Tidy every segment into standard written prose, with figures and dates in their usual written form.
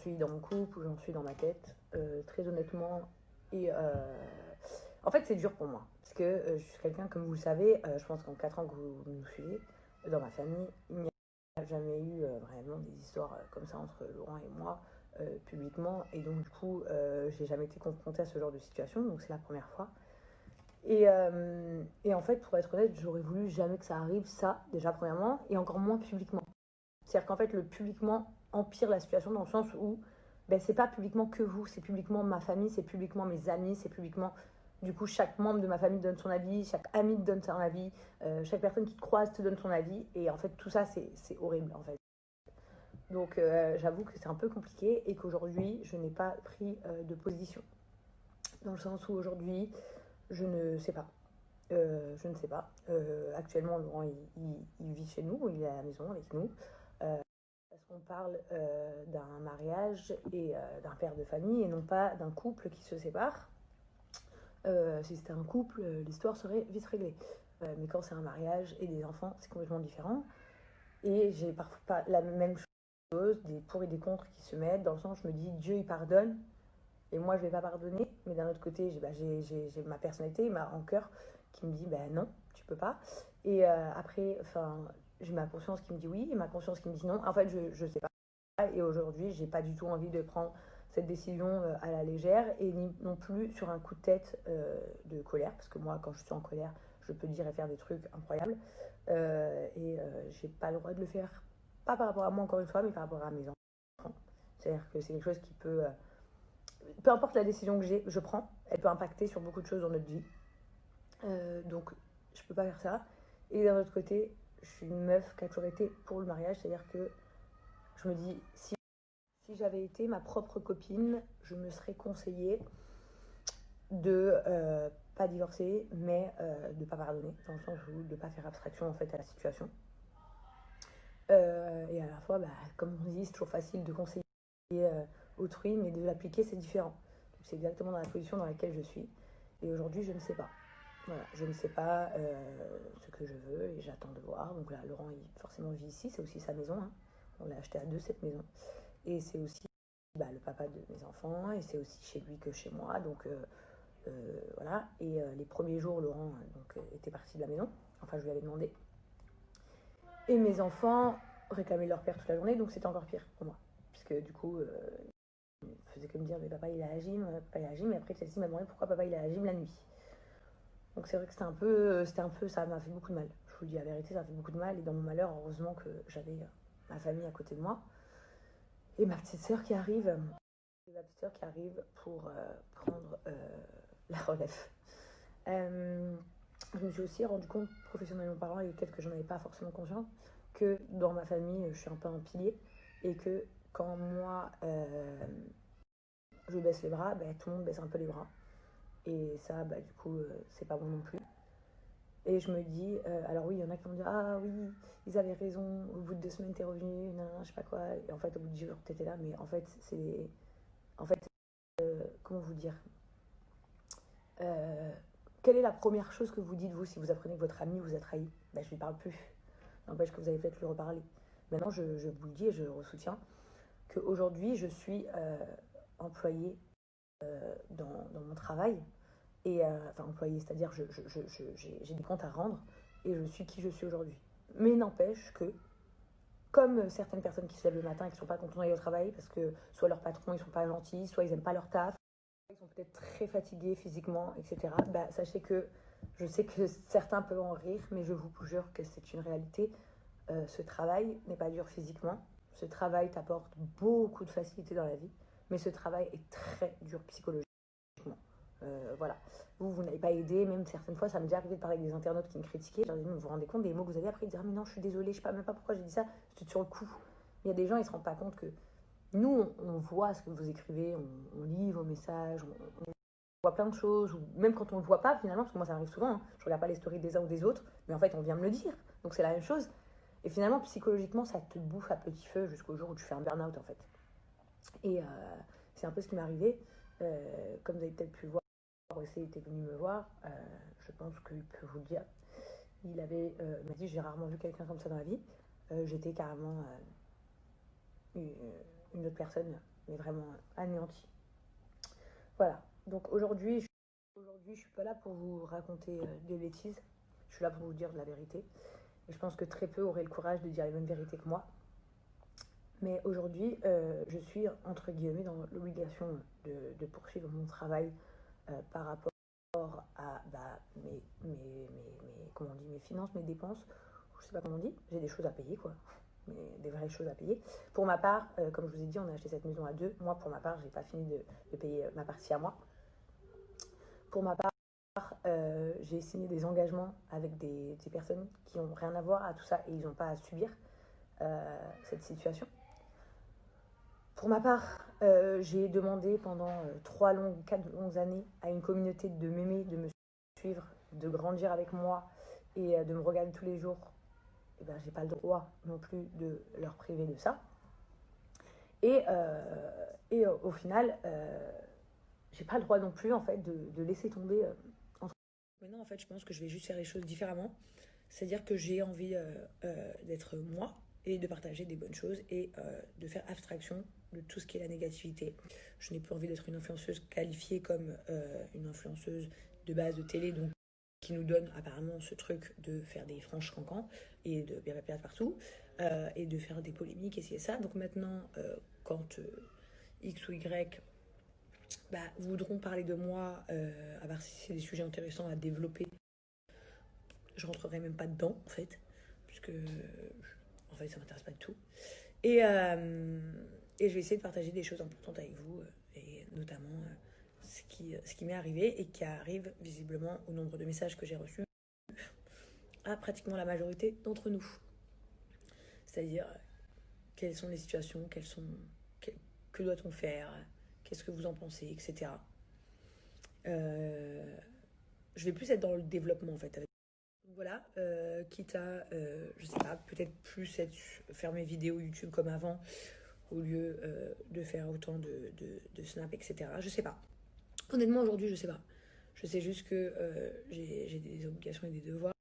suis dans mon couple, où j'en suis dans ma tête, très honnêtement. Et en fait, c'est dur pour moi. Parce que je suis quelqu'un, comme vous le savez, je pense qu'en 4 ans que vous nous suivez, dans ma famille, il n'y a jamais eu vraiment des histoires comme ça entre Laurent et moi, publiquement. Et donc, du coup, j'ai jamais été confrontée à ce genre de situation. Donc, c'est la première fois. Et en fait, pour être honnête, j'aurais voulu jamais que ça arrive, ça, déjà, premièrement, et encore moins publiquement. C'est-à-dire qu'en fait, le publiquement empire la situation dans le sens où ben, c'est pas publiquement que vous, c'est publiquement ma famille, c'est publiquement mes amis, c'est publiquement. Du coup, chaque membre de ma famille donne son avis, chaque ami te donne son avis, chaque personne qui te croise te donne son avis. Et en fait, tout ça, c'est horrible, en fait. Donc, j'avoue que c'est un peu compliqué et qu'aujourd'hui, je n'ai pas pris de position. Dans le sens où aujourd'hui, je ne sais pas. Je ne sais pas. Actuellement, Laurent, il vit chez nous, il est à la maison avec nous. Parce qu'on parle d'un mariage et d'un père de famille et non pas d'un couple qui se sépare. Si c'était un couple, l'histoire serait vite réglée. Mais quand c'est un mariage et des enfants, c'est complètement différent. Et j'ai parfois pas la même chose, des pour et des contre qui se mettent, dans le sens où je me dis Dieu il pardonne et moi je vais pas pardonner. Mais d'un autre côté, j'ai ma personnalité, ma rancœur qui me dit non, tu peux pas. Et après, j'ai ma conscience qui me dit oui et ma conscience qui me dit non. En fait, je sais pas. Et aujourd'hui, j'ai pas du tout envie de prendre cette décision à la légère et non plus sur un coup de tête de colère, parce que moi, quand je suis en colère, je peux dire et faire des trucs incroyables. J'ai pas le droit de le faire, pas par rapport à moi encore une fois, mais par rapport à mes enfants. C'est-à-dire que c'est quelque chose qui peut, peu importe la décision que je prends, elle peut impacter sur beaucoup de choses dans notre vie. Donc, je peux pas faire ça. Et d'un autre côté, je suis une meuf qui a toujours été pour le mariage, c'est-à-dire que je me dis, si j'avais été ma propre copine, je me serais conseillée de pas divorcer, mais de pas pardonner, dans le sens où de pas faire abstraction en fait à la situation. Et à la fois, comme on dit, c'est toujours facile de conseiller autrui, mais de l'appliquer, c'est différent. Donc, c'est exactement dans la position dans laquelle je suis. Et aujourd'hui, je ne sais pas. Voilà, je ne sais pas ce que je veux et j'attends de voir. Donc là, Laurent, il forcément vit ici, c'est aussi sa maison. Hein. On l'a acheté à deux, cette maison. Et c'est aussi le papa de mes enfants et c'est aussi chez lui que chez moi. Donc voilà. Et les premiers jours, Laurent était parti de la maison. Enfin, je lui avais demandé. Et mes enfants réclamaient leur père toute la journée, donc c'était encore pire pour moi. Puisque du coup, il faisait que me dire, mais papa il est à la gym, papa il est à la gym. Et après, Chelsea m'a demandé pourquoi papa il est à la gym la nuit. Donc c'est vrai que c'était un peu, ça m'a fait beaucoup de mal. Je vous dis la vérité, ça m'a fait beaucoup de mal. Et dans mon malheur, heureusement que j'avais ma famille à côté de moi. Et ma petite sœur qui arrive, pour prendre la relève. Je me suis aussi rendu compte, professionnellement parlant, et peut-être que j'en avais pas forcément conscience, que dans ma famille, je suis un peu un pilier. Et que quand moi, je baisse les bras, tout le monde baisse un peu les bras. Et ça, du coup, c'est pas bon non plus. Et je me dis, alors oui, il y en a qui vont dire, ah oui, ils avaient raison, au bout de 2 semaines, t'es revenu, je sais pas quoi. Et en fait, au bout de 10 jours, t'étais là, mais en fait, comment vous dire quelle est la première chose que vous dites, vous, si vous apprenez que votre ami vous a trahi? Je lui parle plus. N'empêche que vous allez peut-être lui reparler. Maintenant, je vous le dis et je le soutiens, qu'aujourd'hui, je suis employée dans mon travail. Et employée, c'est-à-dire j'ai des comptes à rendre et je suis qui je suis aujourd'hui. Mais n'empêche que, comme certaines personnes qui se lèvent le matin et qui ne sont pas contentes d'aller au travail parce que soit leurs patrons ils sont pas gentils, soit ils n'aiment pas leur taf, ils sont peut-être très fatigués physiquement, etc. Sachez que je sais que certains peuvent en rire, mais je vous jure que c'est une réalité. Ce travail n'est pas dur physiquement. Ce travail t'apporte beaucoup de facilité dans la vie, mais ce travail est très dur psychologiquement. Voilà. Vous n'avez pas aidé, même certaines fois, ça m'est déjà arrivé de parler avec des internautes qui me critiquaient. Je leur dis, vous vous rendez compte des mots que vous avez après, ils disent, ah mais non, je suis désolée, je sais pas même pas pourquoi j'ai dit ça, c'était sur le coup. Il y a des gens, ils se rendent pas compte que nous, on voit ce que vous écrivez, on lit vos messages, on voit plein de choses, ou même quand on le voit pas finalement, parce que moi ça arrive souvent, hein, je regarde pas les stories des uns ou des autres, mais en fait on vient me le dire, donc c'est la même chose. Et finalement, psychologiquement, ça te bouffe à petit feu jusqu'au jour où tu fais un burn-out en fait. Et c'est un peu ce qui m'est arrivé. Comme vous avez peut-être pu voir, il était venu me voir, je pense qu'il peut vous le dire. Il m'a dit, j'ai rarement vu quelqu'un comme ça dans la vie. J'étais carrément une autre personne mais vraiment anéanti. Voilà, donc aujourd'hui, je suis pas là pour vous raconter des bêtises, je suis là pour vous dire de la vérité. Et je pense que très peu auraient le courage de dire les mêmes vérités que moi. Mais aujourd'hui, je suis, entre guillemets, dans l'obligation de poursuivre mon travail par rapport à comment on dit, mes finances, mes dépenses. Je sais pas comment on dit, j'ai des choses à payer, quoi. Mais des vraies choses à payer. Pour ma part, comme je vous ai dit, on a acheté cette maison à deux. Moi, pour ma part, j'ai pas fini de payer ma partie à moi. Pour ma part, j'ai signé des engagements avec des personnes qui n'ont rien à voir à tout ça et ils n'ont pas à subir cette situation. Pour ma part, j'ai demandé pendant 4 longues années à une communauté de m'aimer, de me suivre, de grandir avec moi et de me regarder tous les jours. Et ben, j'ai pas le droit non plus de leur priver de ça. Et au final, j'ai pas le droit non plus en fait de laisser tomber. Maintenant, en fait, je pense que je vais juste faire les choses différemment. C'est-à-dire que j'ai envie d'être moi et de partager des bonnes choses et de faire abstraction de tout ce qui est la négativité. Je n'ai plus envie d'être une influenceuse qualifiée comme une influenceuse de base de télé, donc qui nous donne apparemment ce truc de faire des franches cancans et de bien perdre partout et de faire des polémiques et ça. Donc maintenant, quand X ou Y voudront parler de moi, à part si c'est des sujets intéressants à développer, je rentrerai même pas dedans en fait, puisque en fait ça m'intéresse pas du tout. Et je vais essayer de partager des choses importantes avec vous, et notamment ce qui m'est arrivé et qui arrive visiblement au nombre de messages que j'ai reçus à pratiquement la majorité d'entre nous. C'est-à-dire quelles sont les situations, que doit-on faire, qu'est-ce que vous en pensez, etc. Je vais plus être dans le développement en fait. Voilà, quitte à, je sais pas, peut-être plus faire mes vidéos YouTube comme avant, au lieu de faire autant de snap, etc. Je sais pas. Honnêtement, aujourd'hui, je sais pas. Je sais juste que j'ai des obligations et des devoirs,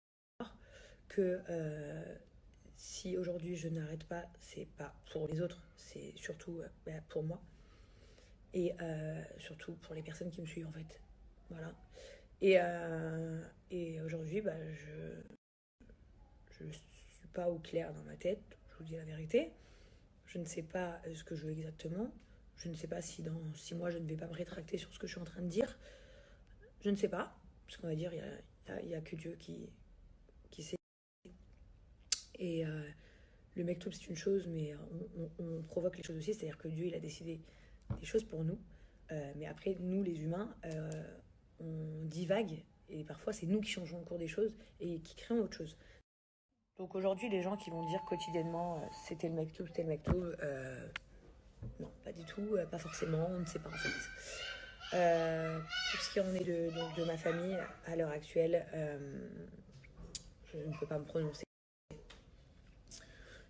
que si aujourd'hui je n'arrête pas, c'est pas pour les autres, c'est surtout pour moi. Et surtout pour les personnes qui me suivent, en fait. Voilà. Et aujourd'hui, je suis pas au clair dans ma tête, je vous dis la vérité. Je ne sais pas ce que je veux exactement. Je ne sais pas si dans 6 mois je ne vais pas me rétracter sur ce que je suis en train de dire. Je ne sais pas. Parce qu'on va dire, il y a que Dieu qui sait. Et le mektoub, c'est une chose, mais on provoque les choses aussi. C'est-à-dire que Dieu, il a décidé des choses pour nous. Mais après, nous, les humains, on divague. Et parfois, c'est nous qui changeons le cours des choses et qui créons autre chose. Donc aujourd'hui, les gens qui vont dire quotidiennement c'était le mektoub, non, pas du tout, pas forcément, on ne sait pas en fait. Pour ce qui en est de ma famille, à l'heure actuelle, je ne peux pas me prononcer.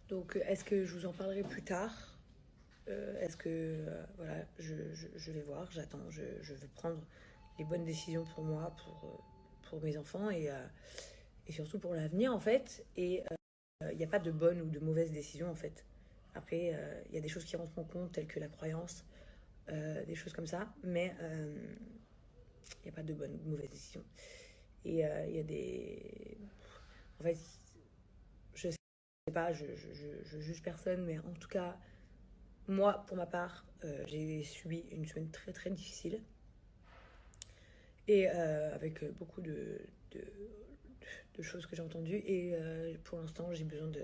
Donc est-ce que je vous en parlerai plus tard? Est-ce que, voilà, je vais voir, j'attends, je veux prendre les bonnes décisions pour moi, pour mes enfants et surtout pour l'avenir en fait. Et il n'y a pas de bonne ou de mauvaise décision en fait. Après, il y a des choses qui rentrent en compte, telles que la croyance, des choses comme ça, mais il n'y a pas de bonne ou de mauvaise décision. Et il y a des... En fait, je sais pas, je juge personne, mais en tout cas, moi, pour ma part, j'ai subi une semaine très très difficile. Et avec beaucoup de choses que j'ai entendues. Et pour l'instant, j'ai besoin de...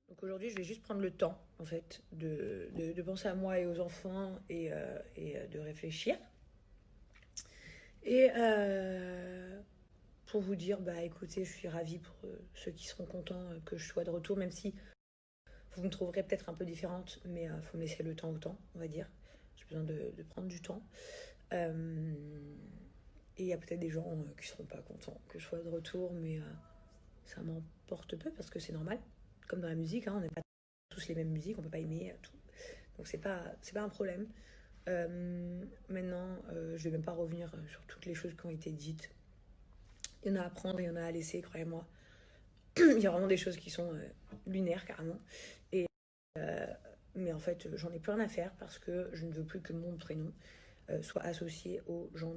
Donc aujourd'hui, je vais juste prendre le temps, en fait, de penser à moi et aux enfants et de réfléchir. Et pour vous dire, écoutez, je suis ravie pour ceux qui seront contents que je sois de retour, même si vous me trouverez peut-être un peu différente, mais il faut me laisser le temps au temps, on va dire. J'ai besoin de prendre du temps. Et il y a peut-être des gens qui seront pas contents que je sois de retour, mais ça m'emporte peu parce que c'est normal. Comme dans la musique, hein, on n'est pas tous les mêmes musiques, on peut pas aimer tout. Donc c'est pas un problème. Maintenant, je vais même pas revenir sur toutes les choses qui ont été dites. Il y en a à prendre, il y en a à laisser, croyez-moi. Il y a vraiment des choses qui sont lunaires carrément. Et Mais en fait, j'en ai plus rien à faire parce que je ne veux plus que mon prénom soit associé aux gens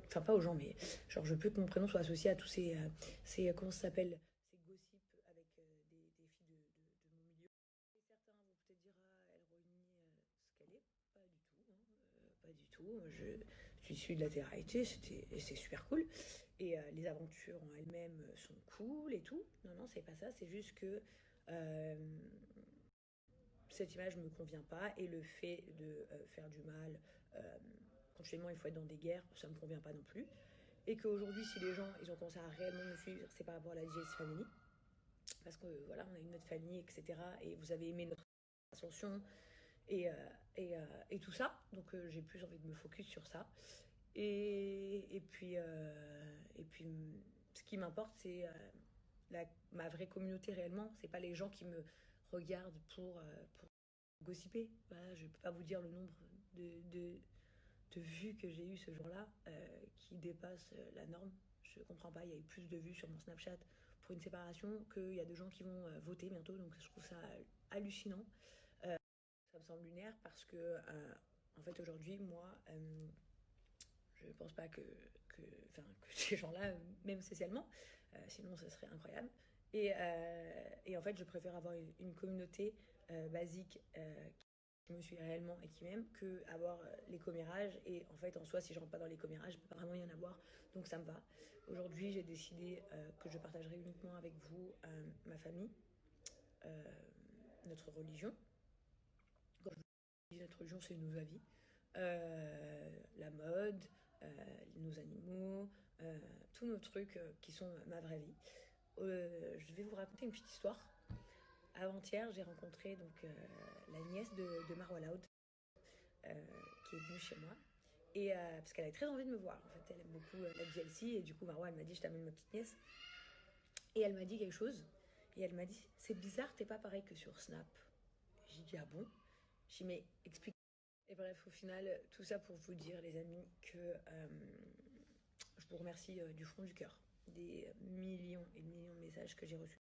Enfin, pas aux gens, mais genre, je veux plus que mon prénom soit associé à tous comment ça s'appelle? Ces gossips avec des filles de mon milieu. Et certains vont peut-être dire, ah, elle renie ce qu'elle est. Pas du tout, hein, pas du tout. Je suis issue de la télé-réalité, et c'est super cool. Et les aventures en elles-mêmes sont cool et tout. Non, non, c'est pas ça. C'est juste que euh, cette image ne me convient pas et le fait de faire du mal, continuellement il faut être dans des guerres, ça me convient pas non plus. Et qu'aujourd'hui, si les gens ils ont commencé à réellement me suivre, c'est par rapport à la DJ's Family. Parce que voilà, on a une autre famille, etc. Et vous avez aimé notre ascension et, euh, et tout ça. Donc j'ai plus envie de me focus sur ça. Et puis, ce qui m'importe, c'est ma vraie communauté réellement. C'est pas les gens qui me regardent pour gossiper. Voilà, je peux pas vous dire le nombre de, de, de vues que j'ai eu ce jour-là qui dépasse la norme. Je comprends pas, il y a eu plus de vues sur mon Snapchat pour une séparation qu'il y a de gens qui vont voter bientôt, donc je trouve ça hallucinant. Ça me semble lunaire parce que, en fait, aujourd'hui, moi, je pense pas que ces gens-là m'aiment socialement, sinon ce serait incroyable. Et en fait, je préfère avoir une communauté basique qui me suit réellement et qui m'aime que avoir les commérages. Et en fait, en soi, si je rentre pas dans les commérages, il peut pas vraiment y en avoir. Donc ça me va. Aujourd'hui, j'ai décidé que je partagerai uniquement avec vous ma famille, euh, notre religion. Quand je dis notre religion, c'est nos avis. La mode, nos animaux, tous nos trucs qui sont ma vraie vie. Je vais vous raconter une petite histoire. Avant-hier, j'ai rencontré donc la nièce de Marwa Loud, euh, qui est venue chez moi. Et parce qu'elle avait très envie de me voir. En fait, elle aime beaucoup la DLC. Et du coup, Marwa, elle m'a dit, je t'amène ma petite nièce. Et elle m'a dit quelque chose. Et elle m'a dit, c'est bizarre, t'es pas pareil que sur Snap. J'ai dit, ah bon? J'ai dit, mais explique. Et bref, au final, tout ça pour vous dire, les amis, que je vous remercie du fond du cœur des millions et millions de messages que j'ai reçus.